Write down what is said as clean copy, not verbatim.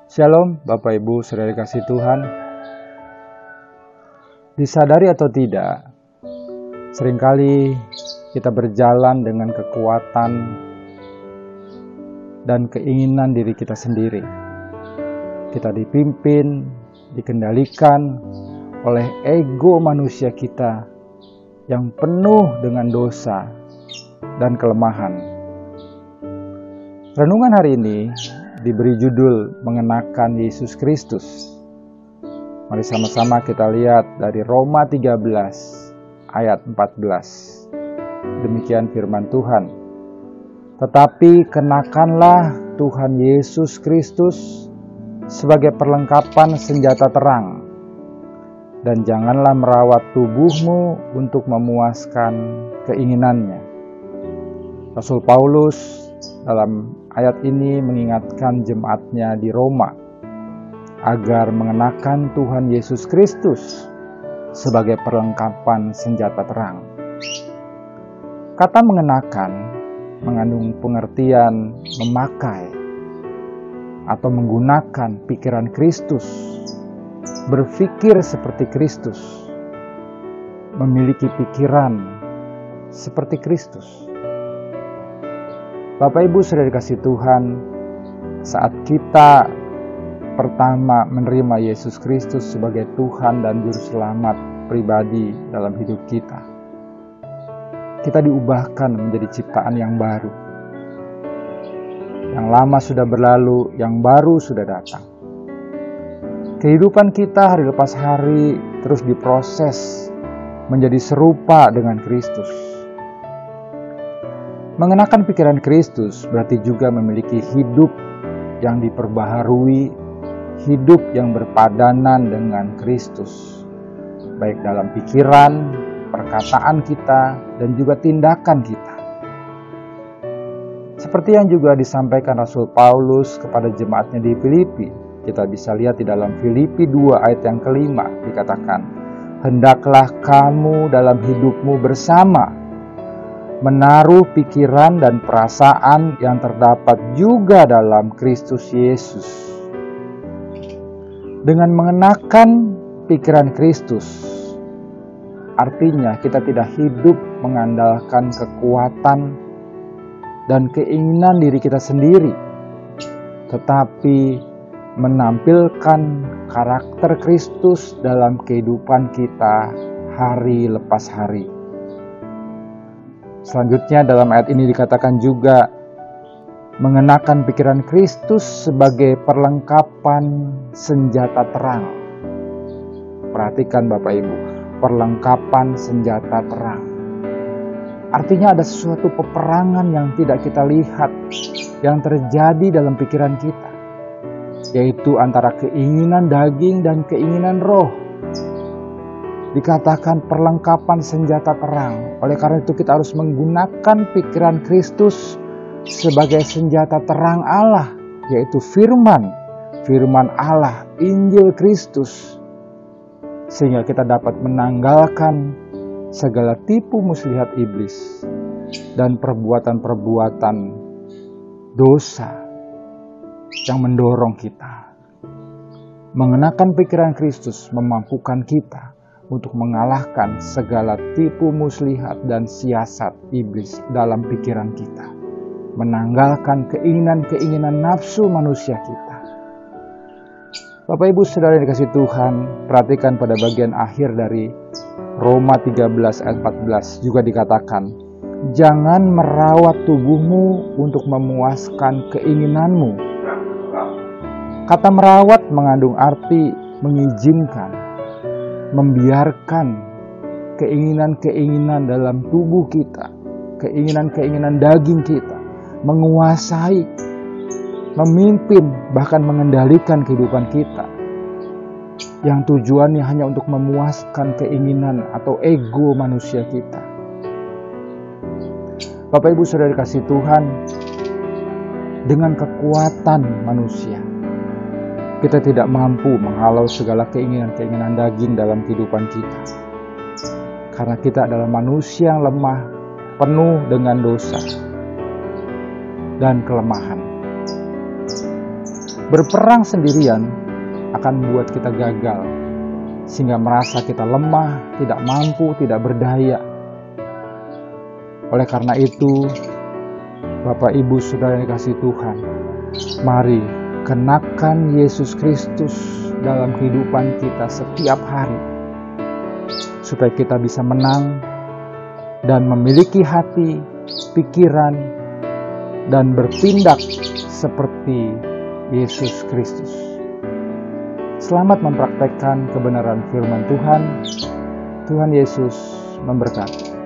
Shalom Bapak Ibu Saudara kasih Tuhan. Disadari atau tidak, seringkali kita berjalan dengan kekuatan dan keinginan diri kita sendiri. Kita dipimpin, dikendalikan oleh ego manusia kita yang penuh dengan dosa dan kelemahan. Renungan hari ini diberi judul mengenakan Yesus Kristus. Mari sama-sama kita lihat dari Roma 13 ayat 14. Demikian firman Tuhan. Tetapi kenakanlah Tuhan Yesus Kristus sebagai perlengkapan senjata terang, dan janganlah merawat tubuhmu untuk memuaskan keinginannya. Rasul Paulus dalam ayat ini mengingatkan jemaatnya di Roma agar mengenakan Tuhan Yesus Kristus sebagai perlengkapan senjata terang. Kata mengenakan mengandung pengertian memakai atau menggunakan pikiran Kristus, berpikir seperti Kristus, memiliki pikiran seperti Kristus. Bapak Ibu Saudara kasih Tuhan, saat kita pertama menerima Yesus Kristus sebagai Tuhan dan Juru Selamat pribadi dalam hidup kita, kita diubahkan menjadi ciptaan yang baru. Yang lama sudah berlalu, yang baru sudah datang. Kehidupan kita hari lepas hari terus diproses menjadi serupa dengan Kristus. Mengenakan pikiran Kristus berarti juga memiliki hidup yang diperbaharui, hidup yang berpadanan dengan Kristus, baik dalam pikiran, perkataan kita, dan juga tindakan kita. Seperti yang juga disampaikan Rasul Paulus kepada jemaatnya di Filipi, kita bisa lihat di dalam Filipi 2 ayat yang kelima dikatakan, hendaklah kamu dalam hidupmu bersama menaruh pikiran dan perasaan yang terdapat juga dalam Kristus Yesus. Dengan mengenakan pikiran Kristus, artinya kita tidak hidup mengandalkan kekuatan dan keinginan diri kita sendiri, tetapi menampilkan karakter Kristus dalam kehidupan kita hari lepas hari. Selanjutnya dalam ayat ini dikatakan juga mengenakan pikiran Kristus sebagai perlengkapan senjata terang. Perhatikan Bapak Ibu, perlengkapan senjata terang. Artinya ada sesuatu peperangan yang tidak kita lihat yang terjadi dalam pikiran kita, yaitu antara keinginan daging dan keinginan roh. Dikatakan perlengkapan senjata terang. Oleh karena itu kita harus menggunakan pikiran Kristus sebagai senjata terang Allah, yaitu firman Allah, Injil Kristus, sehingga kita dapat menanggalkan segala tipu muslihat iblis dan perbuatan-perbuatan dosa yang mendorong kita. Mengenakan pikiran Kristus memampukan kita untuk mengalahkan segala tipu muslihat dan siasat iblis dalam pikiran kita, menanggalkan keinginan-keinginan nafsu manusia kita. Bapak Ibu Saudara yang dikasihi Tuhan, perhatikan pada bagian akhir dari Roma 13 ayat 14 juga dikatakan, jangan merawat tubuhmu untuk memuaskan keinginanmu. Kata merawat mengandung arti mengizinkan, membiarkan keinginan-keinginan dalam tubuh kita, keinginan-keinginan daging kita, menguasai, memimpin, bahkan mengendalikan kehidupan kita, yang tujuannya hanya untuk memuaskan keinginan atau ego manusia kita. Bapak Ibu Saudara kasih Tuhan, dengan kekuatan manusia, kita tidak mampu menghalau segala keinginan-keinginan daging dalam kehidupan kita. Karena kita adalah manusia yang lemah, penuh dengan dosa dan kelemahan. Berperang sendirian akan membuat kita gagal, sehingga merasa kita lemah, tidak mampu, tidak berdaya. Oleh karena itu, Bapak Ibu Saudara yang dikasihi Tuhan, mari kenakan Yesus Kristus dalam kehidupan kita setiap hari, supaya kita bisa menang dan memiliki hati, pikiran, dan bertindak seperti Yesus Kristus. Selamat mempraktekkan kebenaran firman Tuhan. Tuhan Yesus memberkati.